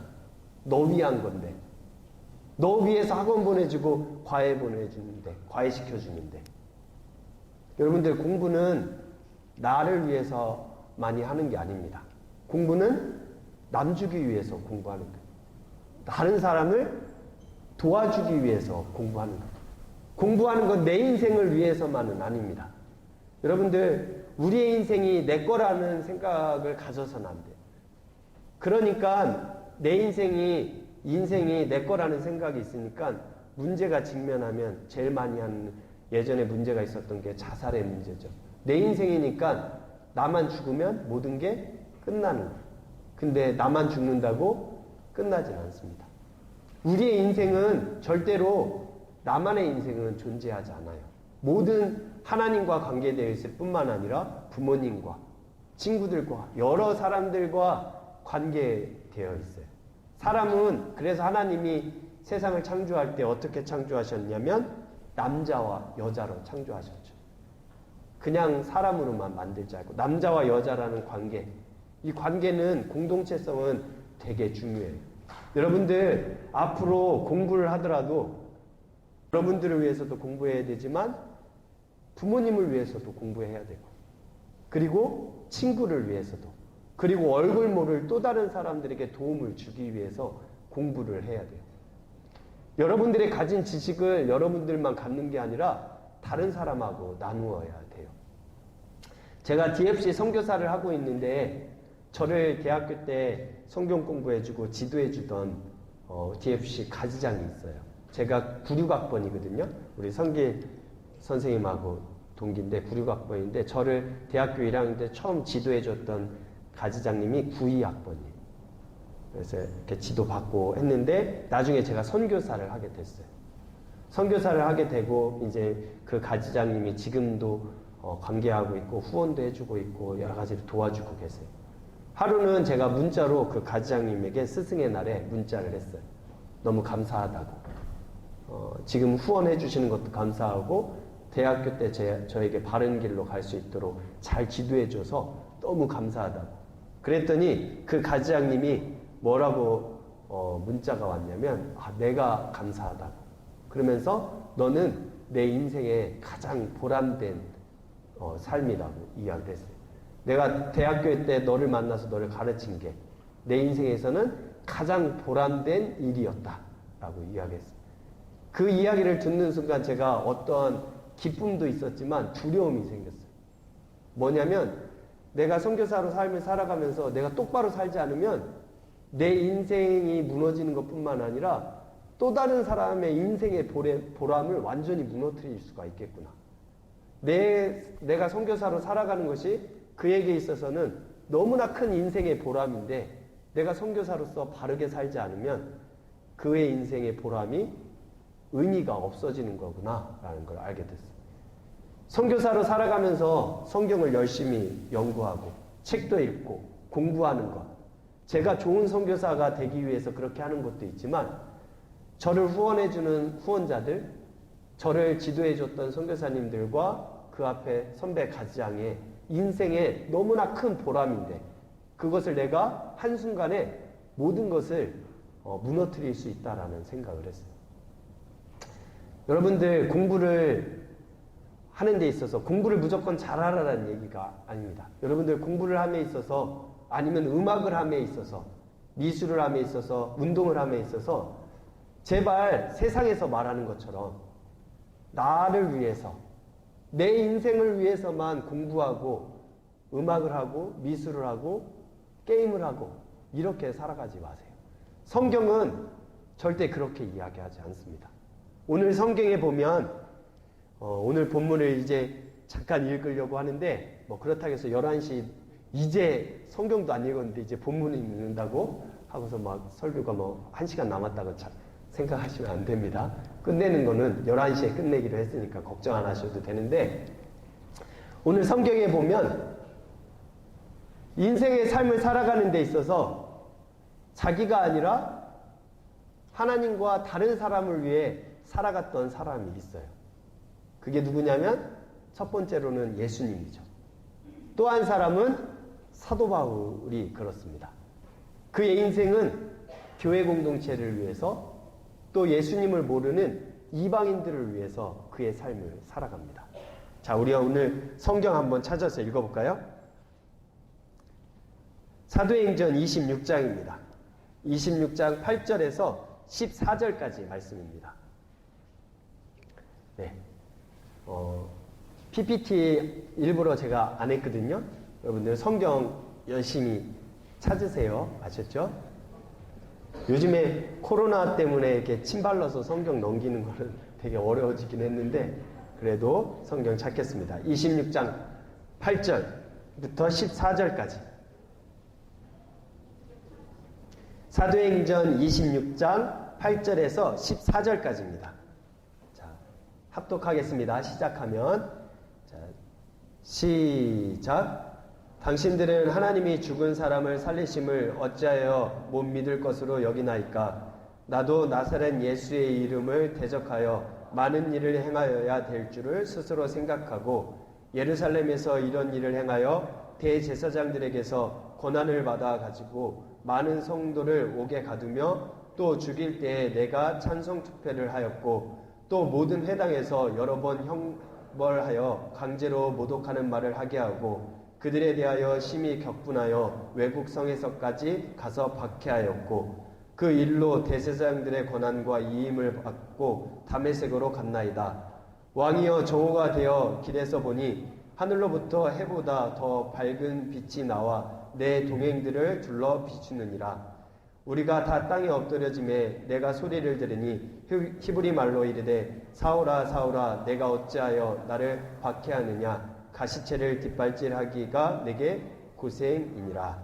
너 위한 건데. 너 위해서 학원 보내주고 과외 보내주는데, 과외 시켜주는데. 여러분들 공부는 나를 위해서 많이 하는 게 아닙니다. 공부는 남 주기 위해서 공부하는 거예요. 다른 사람을 도와주기 위해서 공부하는 거예요. 공부하는 건 내 인생을 위해서만은 아닙니다. 여러분들 우리의 인생이 내 거라는 생각을 가져서는 안 돼요. 그러니까 내 인생이 내 거라는 생각이 있으니까 문제가 직면하면 제일 많이 하는 예전에 문제가 있었던 게 자살의 문제죠. 내 인생이니까 나만 죽으면 모든 게 끝나는 거예요. 근데 나만 죽는다고 끝나진 않습니다. 우리의 인생은 절대로 나만의 인생은 존재하지 않아요. 모든 하나님과 관계되어 있을 뿐만 아니라 부모님과 친구들과 여러 사람들과 관계되어 있어요. 사람은 그래서 하나님이 세상을 창조할 때 어떻게 창조하셨냐면 남자와 여자로 창조하셨죠. 그냥 사람으로만 만들지 않고 남자와 여자라는 관계, 이 관계는 공동체성은 되게 중요해요. 여러분들 앞으로 공부를 하더라도 여러분들을 위해서도 공부해야 되지만 부모님을 위해서도 공부해야 되고 그리고 친구를 위해서도 그리고 얼굴 모를 또 다른 사람들에게 도움을 주기 위해서 공부를 해야 돼요. 여러분들이 가진 지식을 여러분들만 갖는 게 아니라 다른 사람하고 나누어야 돼요. 제가 DFC 선교사를 하고 있는데 저를 대학교 때 성경 공부해주고 지도해주던 DFC 가지장이 있어요. 제가 96학번이거든요. 우리 성길 선생님하고 동기인데 96학번인데 저를 대학교 1학년 때 처음 지도해줬던 가지장님이 92학번이에요. 그래서 이렇게 지도받고 했는데 나중에 제가 선교사를 하게 됐어요. 선교사를 하게 되고 이제 그 가지장님이 지금도 관계하고 있고 후원도 해주고 있고 여러 가지를 도와주고 계세요. 하루는 제가 문자로 그 가지장님에게 스승의 날에 문자를 했어요. 너무 감사하다고. 지금 후원해 주시는 것도 감사하고 대학교 때 저에게 바른 길로 갈 수 있도록 잘 지도해 줘서 너무 감사하다고. 그랬더니 그 가지장님이 뭐라고 문자가 왔냐면 내가 감사하다고. 그러면서 너는 내 인생의 가장 보람된 삶이라고 이야기를 했어요. 내가 대학교 때 너를 만나서 너를 가르친 게 내 인생에서는 가장 보람된 일이었다라고 이야기했어요. 그 이야기를 듣는 순간 제가 어떤 기쁨도 있었지만 두려움이 생겼어요. 뭐냐면 내가 선교사로 삶을 살아가면서 내가 똑바로 살지 않으면 내 인생이 무너지는 것뿐만 아니라 또 다른 사람의 인생의 보람을 완전히 무너뜨릴 수가 있겠구나. 내가 선교사로 살아가는 것이 그에게 있어서는 너무나 큰 인생의 보람인데 내가 선교사로서 바르게 살지 않으면 그의 인생의 보람이 의미가 없어지는 거구나 라는 걸 알게 됐어요. 선교사로 살아가면서 성경을 열심히 연구하고 책도 읽고 공부하는 것, 제가 좋은 선교사가 되기 위해서 그렇게 하는 것도 있지만 저를 후원해주는 후원자들, 저를 지도해줬던 선교사님들과 그 앞에 선배 가장의 인생에 너무나 큰 보람인데 그것을 내가 한순간에 모든 것을 무너뜨릴 수 있다라는 생각을 했어요. 여러분들 공부를 하는 데 있어서 공부를 무조건 잘하라는 얘기가 아닙니다. 여러분들 공부를 함에 있어서 아니면 음악을 함에 있어서 미술을 함에 있어서 운동을 함에 있어서 제발 세상에서 말하는 것처럼 나를 위해서 내 인생을 위해서만 공부하고 음악을 하고 미술을 하고 게임을 하고 이렇게 살아가지 마세요. 성경은 절대 그렇게 이야기하지 않습니다. 오늘 성경에 보면 오늘 본문을 이제 잠깐 읽으려고 하는데 그렇다고 해서 11시 이제 성경도 안 읽었는데 이제 본문을 읽는다고 하고서 막 설교가 1시간 남았다고 생각하시면 안 됩니다. 끝내는 거는 11시에 끝내기로 했으니까 걱정 안 하셔도 되는데 오늘 성경에 보면 인생의 삶을 살아가는 데 있어서 자기가 아니라 하나님과 다른 사람을 위해 살아갔던 사람이 있어요. 그게 누구냐면 첫 번째로는 예수님이죠. 또 한 사람은 사도 바울이 그렇습니다. 그의 인생은 교회 공동체를 위해서 또 예수님을 모르는 이방인들을 위해서 그의 삶을 살아갑니다. 자, 우리가 오늘 성경 한번 찾아서 읽어볼까요? 사도행전 26장입니다. 26장 8절에서 14절까지 말씀입니다. 네. PPT 일부러 제가 안 했거든요. 여러분들 성경 열심히 찾으세요. 아셨죠? 요즘에 코로나 때문에 이렇게 침 발라서 성경 넘기는 거는 되게 어려워지긴 했는데 그래도 성경 찾겠습니다. 26장 8절부터 14절까지. 사도행전 26장 8절에서 14절까지입니다. 자, 합독하겠습니다. 시작하면. 자, 시작. 당신들은 하나님이 죽은 사람을 살리심을 어찌하여 못 믿을 것으로 여기나이까? 나도 나사렛 예수의 이름을 대적하여 많은 일을 행하여야 될 줄을 스스로 생각하고 예루살렘에서 이런 일을 행하여 대제사장들에게서 권한을 받아 가지고 많은 성도를 옥에 가두며 또 죽일 때에 내가 찬송 투표를 하였고 또 모든 회당에서 여러 번 형벌하여 강제로 모독하는 말을 하게 하고 그들에 대하여 심히 격분하여 외국 성에서까지 가서 박해하였고 그 일로 대제사장들의 권한과 이임을 받고 다메섹으로 갔나이다. 왕이여 정오가 되어 길에서 보니 하늘로부터 해보다 더 밝은 빛이 나와 내 동행들을 둘러 비추느니라. 우리가 다 땅에 엎드려짐에 내가 소리를 들으니 히브리 말로 이르되 사울아 사울아 내가 어찌하여 나를 박해하느냐. 가시체를 뒷발질하기가 내게 고생이니라.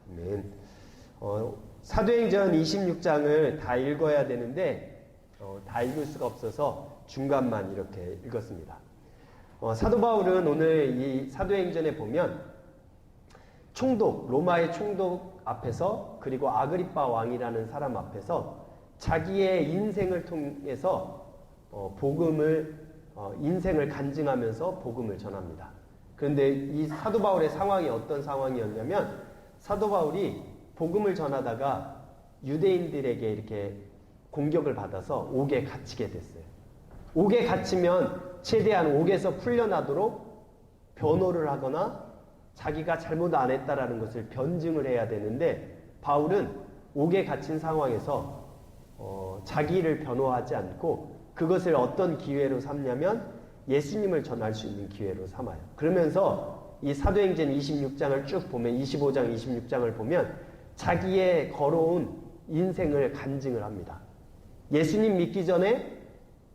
아멘. 사도행전 26장을 다 읽어야 되는데 다 읽을 수가 없어서 중간만 이렇게 읽었습니다. 사도 바울은 오늘 이 사도행전에 보면 총독, 로마의 총독 앞에서 그리고 아그리빠 왕이라는 사람 앞에서 자기의 인생을 통해서 인생을 간증하면서 복음을 전합니다. 그런데 이 사도 바울의 상황이 어떤 상황이었냐면 사도 바울이 복음을 전하다가 유대인들에게 이렇게 공격을 받아서 옥에 갇히게 됐어요. 옥에 갇히면 최대한 옥에서 풀려나도록 변호를 하거나 자기가 잘못 안 했다라는 것을 변증을 해야 되는데 바울은 옥에 갇힌 상황에서 자기를 변호하지 않고 그것을 어떤 기회로 삼냐면 예수님을 전할 수 있는 기회로 삼아요. 그러면서 이 사도행전 26장을 쭉 보면 25장, 26장을 보면 자기의 걸어온 인생을 간증을 합니다. 예수님 믿기 전에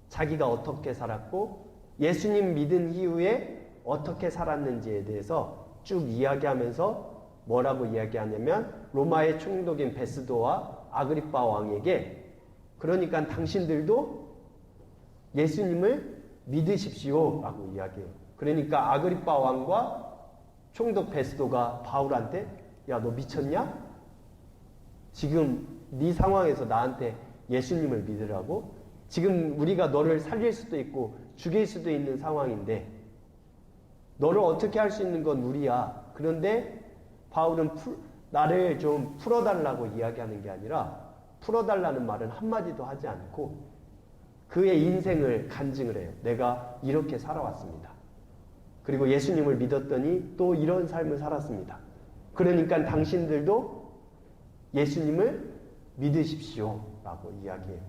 자기가 어떻게 살았고 예수님 믿은 이후에 어떻게 살았는지에 대해서 쭉 이야기하면서 뭐라고 이야기하냐면 로마의 총독인 베스도와 아그리빠 왕에게 그러니까 당신들도 예수님을 믿으십시오 라고 이야기해요. 그러니까 아그리빠 왕과 총독 베스도가 바울한테 야, 너 미쳤냐? 지금 네 상황에서 나한테 예수님을 믿으라고? 지금 우리가 너를 살릴 수도 있고 죽일 수도 있는 상황인데 너를 어떻게 할 수 있는 건 우리야. 그런데 바울은 나를 좀 풀어달라고 이야기하는 게 아니라 풀어달라는 말은 한마디도 하지 않고 그의 인생을 간증을 해요. 내가 이렇게 살아왔습니다. 그리고 예수님을 믿었더니 또 이런 삶을 살았습니다. 그러니까 당신들도 예수님을 믿으십시오 라고 이야기해요.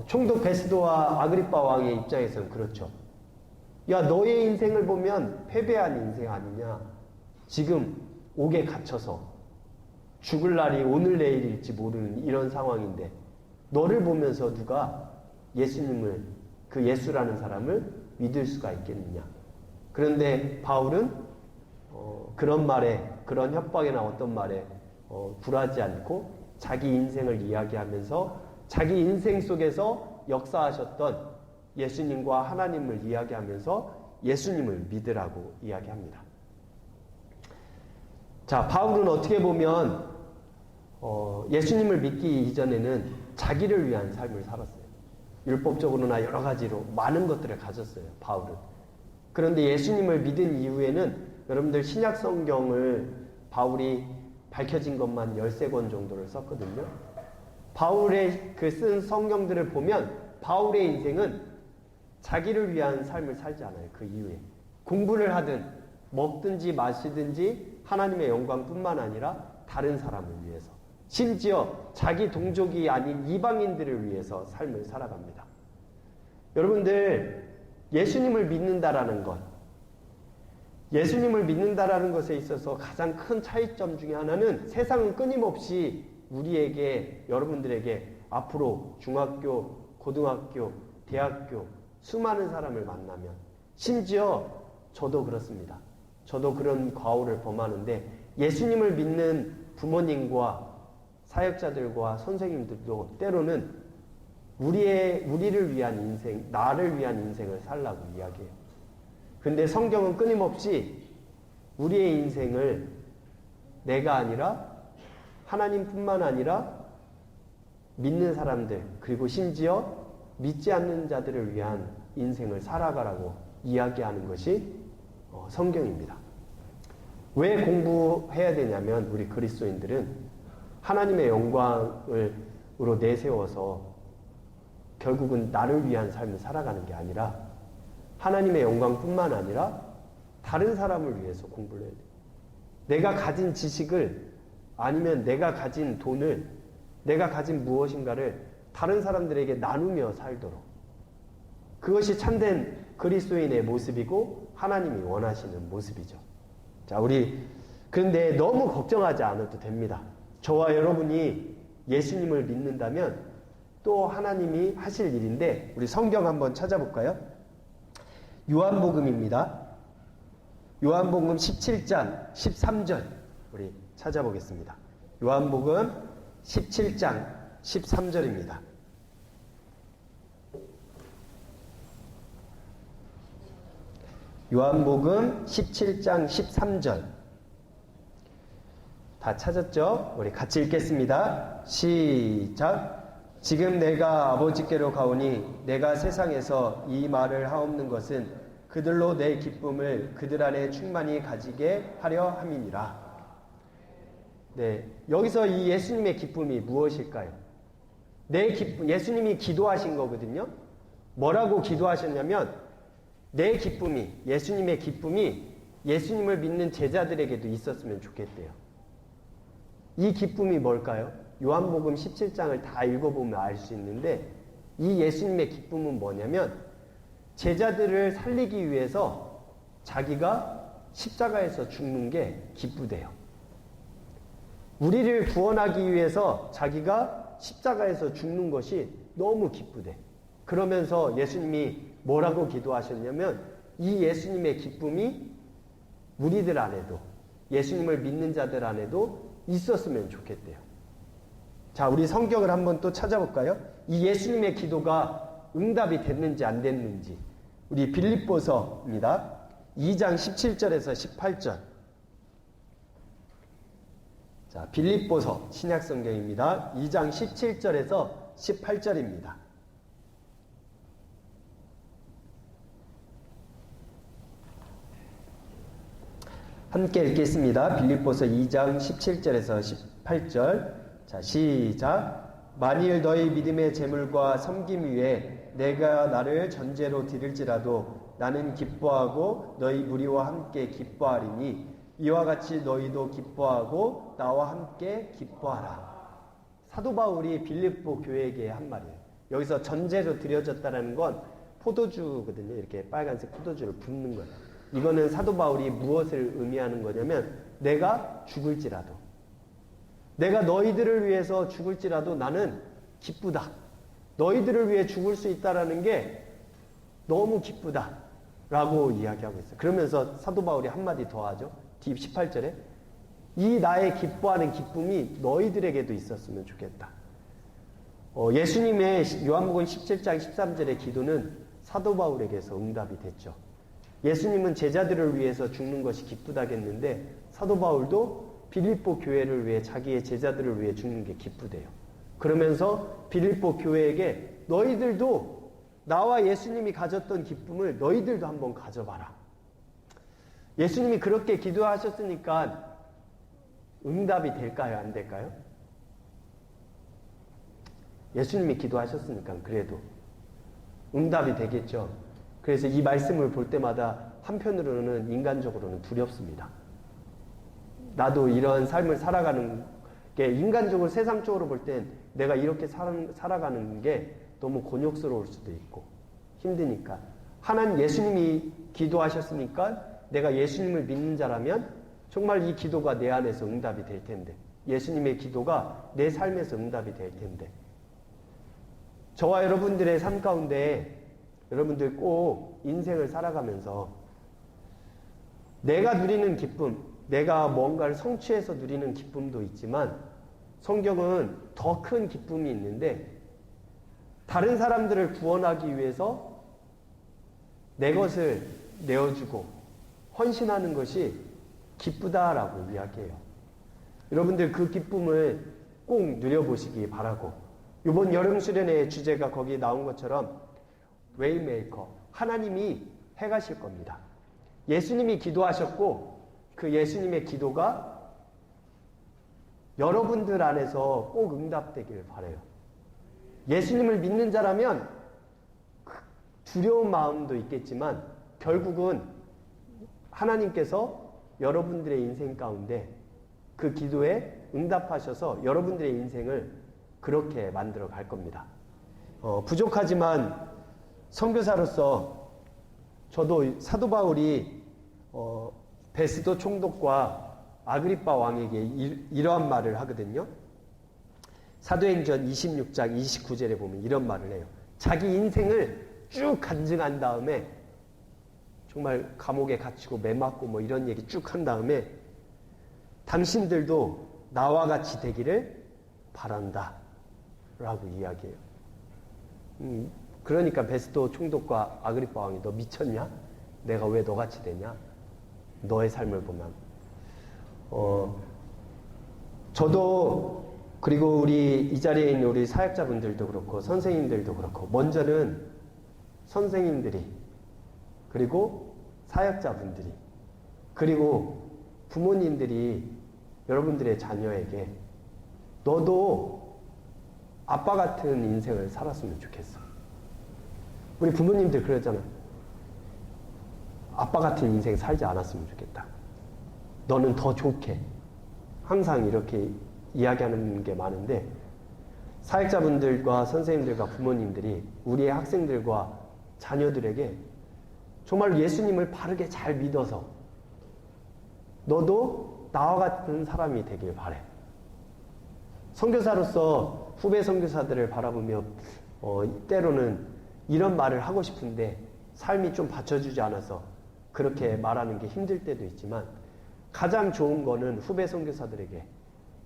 총독 베스도와 아그리빠 왕의 입장에서는 그렇죠. 야, 너의 인생을 보면 패배한 인생 아니냐. 지금 옥에 갇혀서 죽을 날이 오늘 내일일지 모르는 이런 상황인데 너를 보면서 누가 예수님을, 그 예수라는 사람을 믿을 수가 있겠느냐. 그런데 바울은 그런 말에, 그런 협박이나 어떤 말에 굴하지 않고 자기 인생을 이야기하면서 자기 인생 속에서 역사하셨던 예수님과 하나님을 이야기하면서 예수님을 믿으라고 이야기합니다. 자, 바울은 어떻게 보면 예수님을 믿기 이전에는 자기를 위한 삶을 살았어요. 율법적으로나 여러 가지로 많은 것들을 가졌어요, 바울은. 그런데 예수님을 믿은 이후에는 여러분들 신약 성경을 바울이 밝혀진 것만 13권 정도를 썼거든요. 바울의 그 쓴 성경들을 보면 바울의 인생은 자기를 위한 삶을 살지 않아요. 그 이후에 공부를 하든 먹든지 마시든지 하나님의 영광뿐만 아니라 다른 사람을 위해서, 심지어 자기 동족이 아닌 이방인들을 위해서 삶을 살아갑니다. 여러분들, 예수님을 믿는다라는 것, 예수님을 믿는다라는 것에 있어서 가장 큰 차이점 중에 하나는 세상은 끊임없이 우리에게, 여러분들에게 앞으로 중학교, 고등학교, 대학교 수많은 사람을 만나면, 심지어 저도 그렇습니다. 저도 그런 과오를 범하는데 예수님을 믿는 부모님과 사역자들과 선생님들도 때로는 우리를 위한 인생, 나를 위한 인생을 살라고 이야기해요. 근데 성경은 끊임없이 우리의 인생을 내가 아니라 하나님뿐만 아니라 믿는 사람들, 그리고 심지어 믿지 않는 자들을 위한 인생을 살아가라고 이야기하는 것이 성경입니다. 왜 공부해야 되냐면 우리 그리스도인들은 하나님의 영광으로 내세워서 결국은 나를 위한 삶을 살아가는 게 아니라 하나님의 영광뿐만 아니라 다른 사람을 위해서 공부를 해야 돼요. 내가 가진 지식을, 아니면 내가 가진 돈을, 내가 가진 무엇인가를 다른 사람들에게 나누며 살도록, 그것이 참된 그리스도인의 모습이고 하나님이 원하시는 모습이죠. 자, 그런데 너무 걱정하지 않아도 됩니다. 저와 여러분이 예수님을 믿는다면 또 하나님이 하실 일인데, 우리 성경 한번 찾아볼까요? 요한복음입니다. 요한복음 17장 13절 우리 찾아보겠습니다. 요한복음 17장 13절입니다. 요한복음 17장 13절. 다 찾았죠? 우리 같이 읽겠습니다. 시작. 지금 내가 아버지께로 가오니 내가 세상에서 이 말을 하옵는 것은 그들로 내 기쁨을 그들 안에 충만히 가지게 하려 함이니라. 네, 여기서 이 예수님의 기쁨이 무엇일까요? 예수님이 기도하신 거거든요. 뭐라고 기도하셨냐면 내 기쁨이, 예수님의 기쁨이 예수님을 믿는 제자들에게도 있었으면 좋겠대요. 이 기쁨이 뭘까요? 요한복음 17장을 다 읽어보면 알 수 있는데, 이 예수님의 기쁨은 뭐냐면 제자들을 살리기 위해서 자기가 십자가에서 죽는 게 기쁘대요. 우리를 구원하기 위해서 자기가 십자가에서 죽는 것이 너무 기쁘대. 그러면서 예수님이 뭐라고 기도하셨냐면 이 예수님의 기쁨이 우리들 안에도, 예수님을 믿는 자들 안에도 있었으면 좋겠대요. 자, 우리 성경을 한번 또 찾아볼까요? 이 예수님의 기도가 응답이 됐는지 안 됐는지. 우리 빌립보서입니다. 2장 17절에서 18절. 자, 빌립보서 신약 성경입니다. 2장 17절에서 18절입니다. 함께 읽겠습니다. 빌립보서 2장 17절에서 18절. 자, 시작. 만일 너희 믿음의 재물과 섬김 위에 내가 나를 전제로 드릴지라도 나는 기뻐하고 너희 무리와 함께 기뻐하리니 이와 같이 너희도 기뻐하고 나와 함께 기뻐하라. 사도 바울이 빌립보 교회에게 한 말이에요. 여기서 전제로 드려졌다는 건 포도주거든요. 이렇게 빨간색 포도주를 붓는 거예요. 이거는 사도 바울이 무엇을 의미하는 거냐면 내가 죽을지라도, 내가 너희들을 위해서 죽을지라도 나는 기쁘다. 너희들을 위해 죽을 수 있다라는 게 너무 기쁘다 라고 이야기하고 있어요. 그러면서 사도 바울이 한마디 더 하죠. 뒤 18절에 이 나의 기뻐하는 기쁨이 너희들에게도 있었으면 좋겠다. 예수님의 요한복음 17장 13절의 기도는 사도 바울에게서 응답이 됐죠. 예수님은 제자들을 위해서 죽는 것이 기쁘다겠는데 사도 바울도 빌립보 교회를 위해 자기의 제자들을 위해 죽는 게 기쁘대요. 그러면서 빌립보 교회에게 너희들도 나와 예수님이 가졌던 기쁨을 너희들도 한번 가져봐라. 예수님이 그렇게 기도하셨으니까 응답이 될까요? 안 될까요? 예수님이 기도하셨으니까 그래도 응답이 되겠죠. 그래서 이 말씀을 볼 때마다 한편으로는 인간적으로는 두렵습니다. 나도 이런 삶을 살아가는 게 인간적으로 세상적으로 볼 땐 내가 이렇게 살아가는 게 너무 곤욕스러울 수도 있고 힘드니까 하나님 예수님이 기도하셨으니까 내가 예수님을 믿는 자라면 정말 이 기도가 내 안에서 응답이 될 텐데 예수님의 기도가 내 삶에서 응답이 될 텐데 저와 여러분들의 삶 가운데 여러분들 꼭 인생을 살아가면서 내가 누리는 기쁨, 내가 뭔가를 성취해서 누리는 기쁨도 있지만 성경은 더 큰 기쁨이 있는데 다른 사람들을 구원하기 위해서 내 것을 내어주고 헌신하는 것이 기쁘다라고 이야기해요. 여러분들 그 기쁨을 꼭 누려보시기 바라고 이번 여름 수련회 주제가 거기 나온 것처럼 웨이메이커, 하나님이 해가실 겁니다. 예수님이 기도하셨고 그 예수님의 기도가 여러분들 안에서 꼭 응답되길 바라요. 예수님을 믿는 자라면 두려운 마음도 있겠지만 결국은 하나님께서 여러분들의 인생 가운데 그 기도에 응답하셔서 여러분들의 인생을 그렇게 만들어 갈 겁니다. 부족하지만 선교사로서 저도 사도 바울이 베스도 총독과 아그리빠 왕에게 이러한 말을 하거든요. 사도행전 26장 29절에 보면 이런 말을 해요. 자기 인생을 쭉 간증한 다음에 정말 감옥에 갇히고 매 맞고 뭐 이런 얘기 쭉 한 다음에 당신들도 나와 같이 되기를 바란다 라고 이야기해요. 그러니까 베스도 총독과 아그리빠 왕이 너 미쳤냐? 내가 왜 너같이 되냐? 너의 삶을 보면 저도 그리고 우리 이 자리에 있는 우리 사역자분들도 그렇고 선생님들도 그렇고 먼저는 선생님들이 그리고 사역자분들이 그리고 부모님들이 여러분들의 자녀에게 너도 아빠 같은 인생을 살았으면 좋겠어. 우리 부모님들 그러잖아. 아빠 같은 인생 살지 않았으면 좋겠다. 너는 더 좋게. 항상 이렇게 이야기하는 게 많은데 사역자분들과 선생님들과 부모님들이 우리의 학생들과 자녀들에게 정말 예수님을 바르게 잘 믿어서 너도 나와 같은 사람이 되길 바래. 선교사로서 후배 선교사들을 바라보며 때로는 이런 말을 하고 싶은데 삶이 좀 받쳐주지 않아서 그렇게 말하는 게 힘들 때도 있지만 가장 좋은 거는 후배 선교사들에게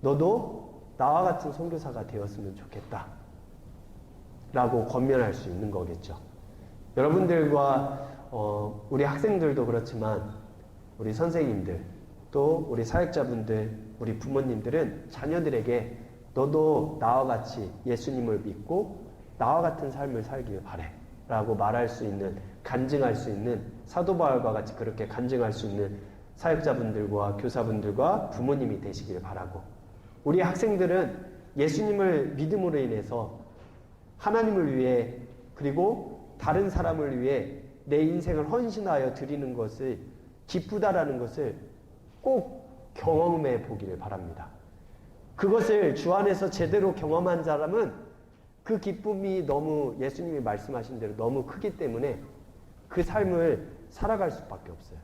너도 나와 같은 선교사가 되었으면 좋겠다 라고 권면할 수 있는 거겠죠. 여러분들과 우리 학생들도 그렇지만 우리 선생님들 또 우리 사역자분들 우리 부모님들은 자녀들에게 너도 나와 같이 예수님을 믿고 나와 같은 삶을 살길 바래 라고 말할 수 있는, 간증할 수 있는, 사도 바울과 같이 그렇게 간증할 수 있는 사역자분들과 교사분들과 부모님이 되시길 바라고, 우리 학생들은 예수님을 믿음으로 인해서 하나님을 위해 그리고 다른 사람을 위해 내 인생을 헌신하여 드리는 것을 기쁘다라는 것을 꼭 경험해 보기를 바랍니다. 그것을 주 안에서 제대로 경험한 사람은 그 기쁨이 너무, 예수님이 말씀하신 대로 너무 크기 때문에 그 삶을 살아갈 수밖에 없어요.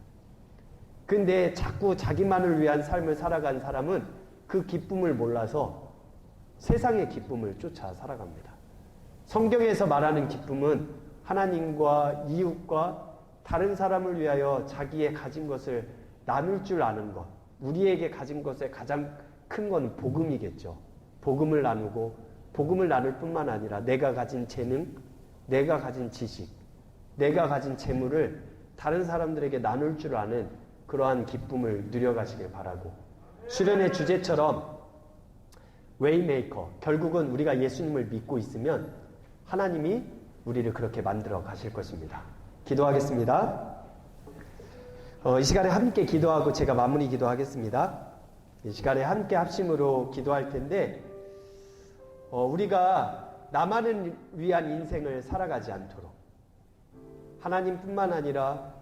근데 자꾸 자기만을 위한 삶을 살아간 사람은 그 기쁨을 몰라서 세상의 기쁨을 쫓아 살아갑니다. 성경에서 말하는 기쁨은 하나님과 이웃과 다른 사람을 위하여 자기의 가진 것을 나눌 줄 아는 것, 우리에게 가진 것의 가장 큰 건 복음이겠죠. 복음을 나누고, 복음을 나눌 뿐만 아니라 내가 가진 재능, 내가 가진 지식, 내가 가진 재물을 다른 사람들에게 나눌 줄 아는 그러한 기쁨을 누려가시길 바라고, 수련의 주제처럼 웨이메이커, 결국은 우리가 예수님을 믿고 있으면 하나님이 우리를 그렇게 만들어 가실 것입니다. 기도하겠습니다. 이 시간에 함께 기도하고 제가 마무리 기도하겠습니다. 이 시간에 함께 합심으로 기도할 텐데, 우리가 나만을 위한 인생을 살아가지 않도록, 하나님뿐만 아니라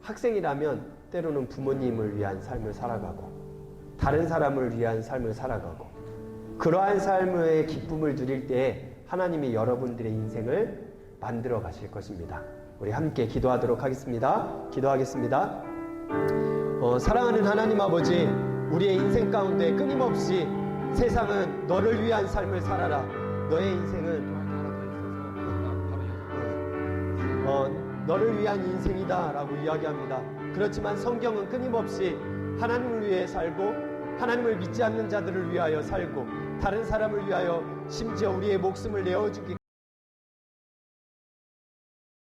학생이라면 때로는 부모님을 위한 삶을 살아가고 다른 사람을 위한 삶을 살아가고, 그러한 삶의 기쁨을 누릴 때 하나님이 여러분들의 인생을 만들어 가실 것입니다. 우리 함께 기도하도록 하겠습니다. 기도하겠습니다. 사랑하는 하나님 아버지, 우리의 인생 가운데 끊임없이 세상은 너를 위한 삶을 살아라, 너의 인생은 너를 위한 인생이다 라고 이야기합니다. 그렇지만 성경은 끊임없이 하나님을 위해 살고 하나님을 믿지 않는 자들을 위하여 살고 다른 사람을 위하여 심지어 우리의 목숨을 내어주기